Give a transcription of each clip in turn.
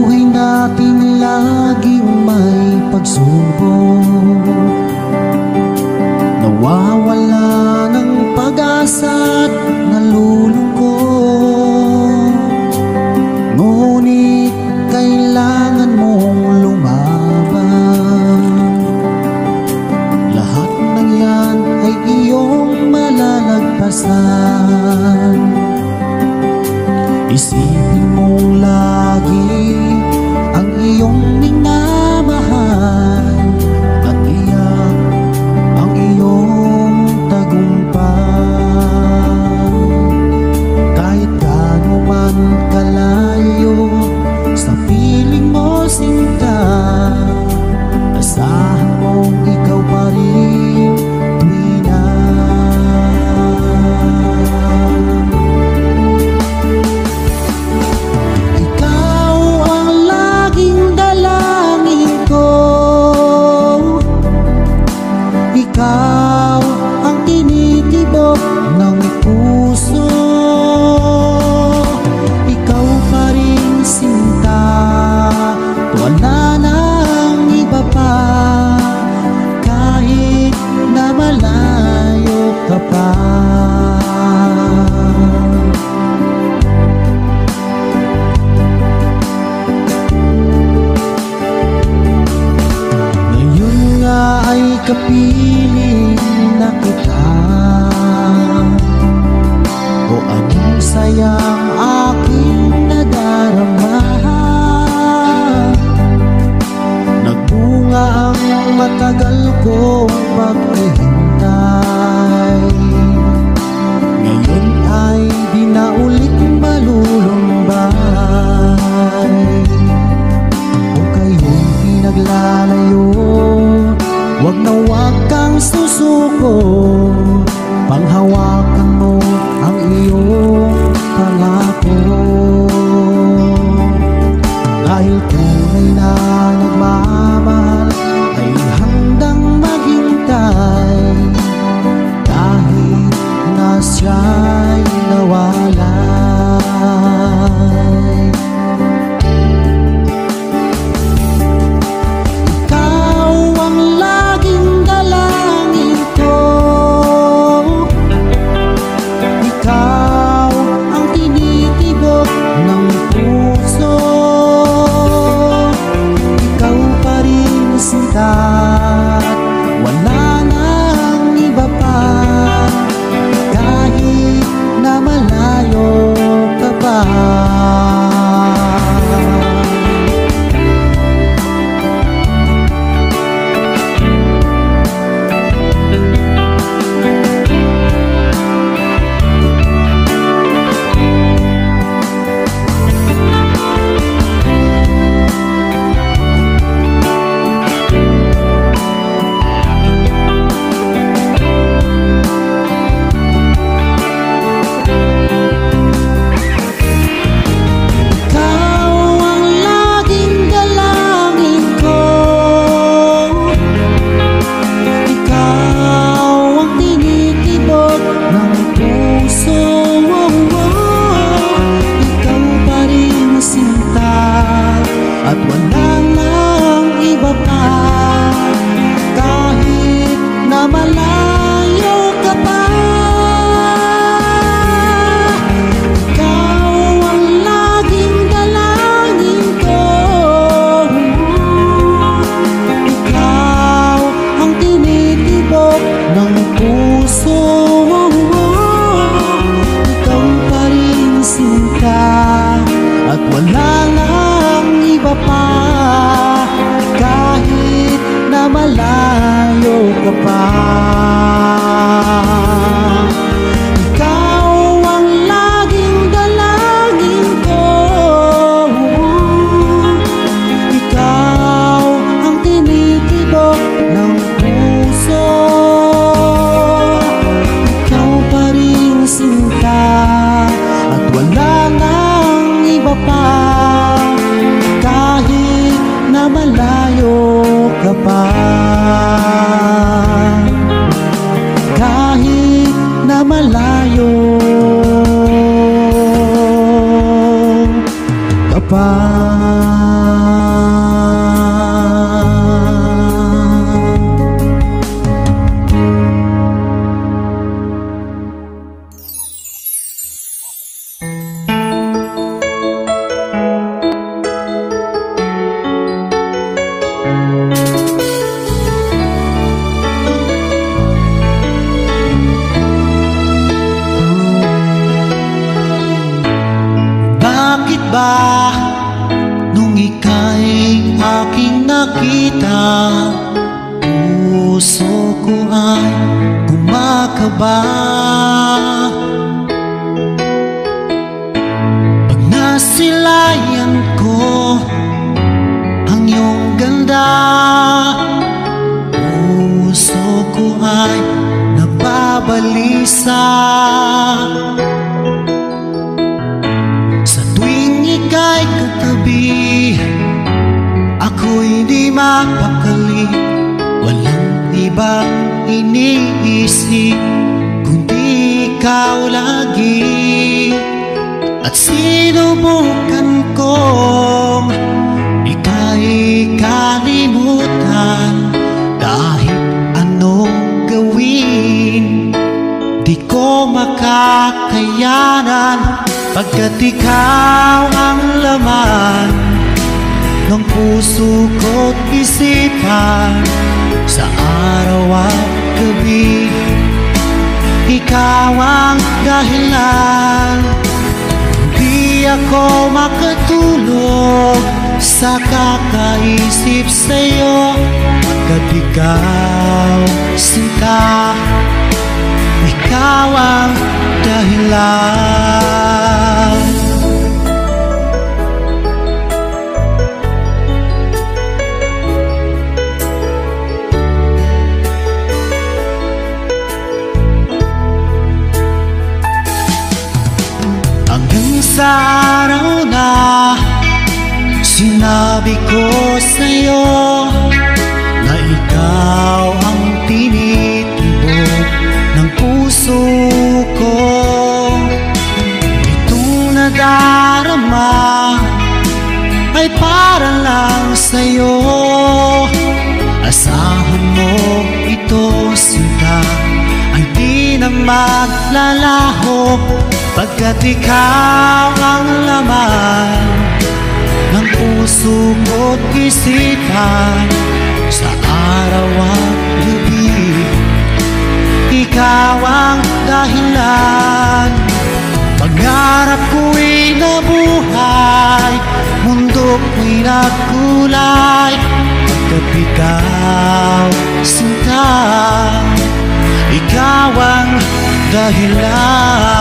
buhay natin laging may pagsubok, nawawala ng pag-asa at nalulungkot. Ngunit kailangan mong lumaban. Lahat ng yan ay iyong malalagpasan. Isipin mong lagi ang iyong minamahal at iyak ang iyong tagumpay. Kahit gaano man kalayo sa piling mo sinta, asahan mong ikaw pa rin tuwing na. Ikaw ang laging dalangin ko, ikaw ang tinitibok ng puso. Ikaw pa rin sinta, wala nang iba pa, kahit na malayo ka pa. Ngayon nga ay kapiling na kita, o anong sayang aking nadarama. Nagbunga ang matagal kong paghihintay, ngayon ay di na ulit malulumbay. Kung kayo'y pinaglalayo, wag na wag kang susuko, panghawakan mo ang iyong pangako. Dahil tunay na nagmamahal ay handang maghintay, kahit na siya'y nawalay. Ikaw ang laging dalangin ko, ikaw ang tinitibok ng puso. Ikaw pa rin sinta, wala nang iba pa, kahit na malayo ka pa. At wala nang iba pa, kahit na malayo ka pa. Ikaw ang laging dalangin ko, ikaw ang tinitibok ng puso. Ikaw pa rin sinta, at wala nang iba pa, kahit na malayo ka pa. Ikaw ang laging dalangin ko, ikaw ang tinitibok ng puso. Ikaw pa rin sinta, at wala nang iba pa, kahit na malayo ka pa. Kahit na malayo ka pa. ika'y aking nakita, puso ko ay kumakaba. Pag nasilayan ko ang iyong ganda, puso ko ay nababalisa. Sa tuwing ika'y katabi, ako'y di mapakali. Walang ibang iniisip kundi ikaw lagi. At sinubukan kong ika'y kalimutan, kahit anong gawin di ko makakayanan, pagkat ikaw ang laman ng puso ko't isipan. Sa araw at gabi, ikaw ang dahilan. Di ako makatulog sa kakaisip sa'yo, pagkat ikaw, sinta, ikaw ang dahilan. Sa araw na sinabi ko sa'yo na ikaw ang tinitibok ng puso ko, itong nadarama ay para lang sa'yo. Asahan mo ito, sinta, ay di na maglalaho, pagkat ikaw ang laman ng puso ko't isipan. Sa araw at gabi, ikaw ang dahilan. Pangarap ko'y nabuhay, mundo ko'y nagkulay, pagkat ikaw, sinta, ikaw ang dahilan.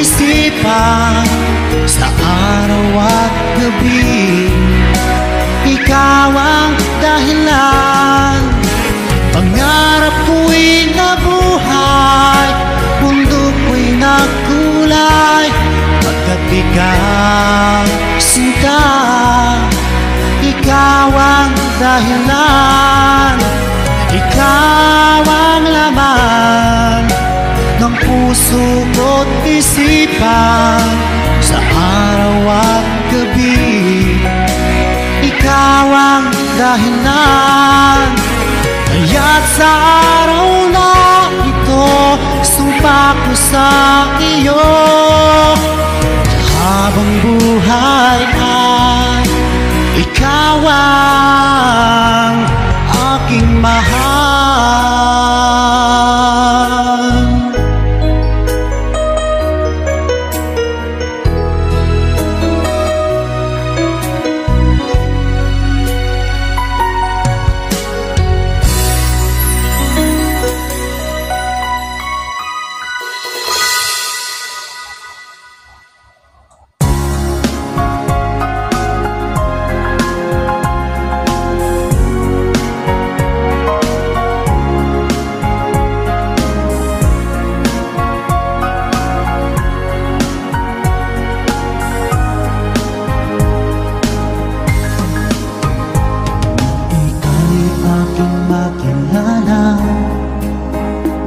Isipan sa araw at gabi, ikaw ang dahilan. Pangarap ko'y nabuhay, mundo ko'y nagkulay, pagkat ikaw, sinta, ikaw ang dahilan. Ikaw ang laman ng puso ko't isipan. Sa araw at gabi, ikaw ang dahilan. Kaya't sa araw na ito, sumpa ko sa iyo, habang buhay ay ikaw ang aking mahal.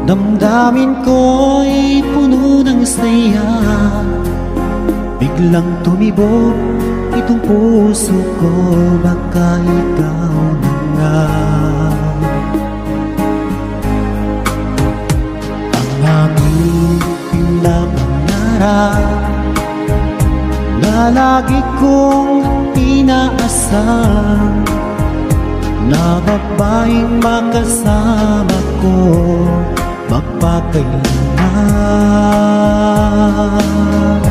Damdamin ko'y puno ng saya, biglang tumibok itong puso ko. Baka ikaw na nga ang aking pinapangarap na lagi kong inaasahan, na babaeng makasama ko magpakailanman.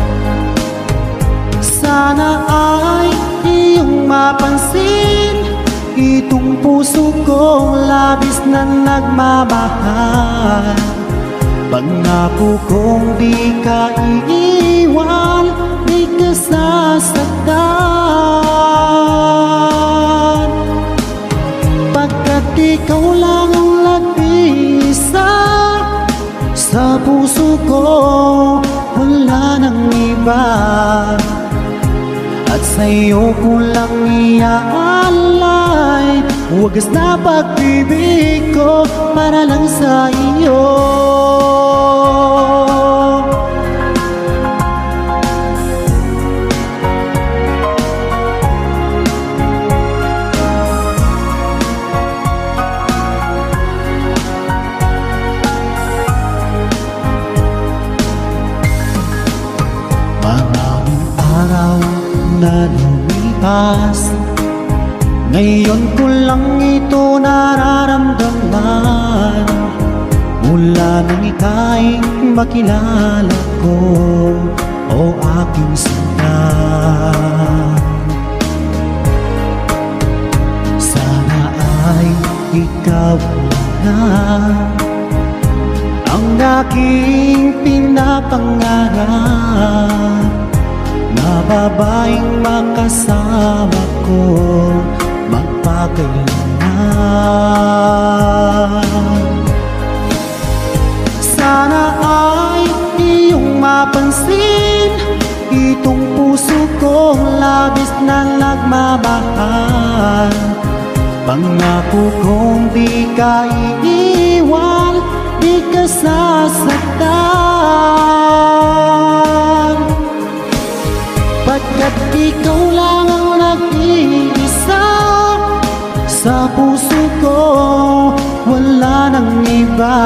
Sana ay iyong mapansin itong puso kong labis na nagmamahal. Pangako kong di ka iiwan, di ka sasaktan, pagkat ikaw lang ang nag-iisa sa puso ko, wala nang iba. At sa'yo ko lang iaalay wagas na pag-ibig ko para lang sa iyo. Maraming araw na lumipas, ngayon ko lang ito nararamdaman. Mula nang ika'y makilala ko, o aking sinta, sana ay ikaw na ang aking pinapangarap, na babaeng makasama ko magpakailanman. Sana ay iyong mapansin itong puso kong labis na nagmamahal. Pangako kong di ka iiwan, di ka sasaktan, pagkat ikaw lang ang nag-iisa sa puso ko, wala nang iba.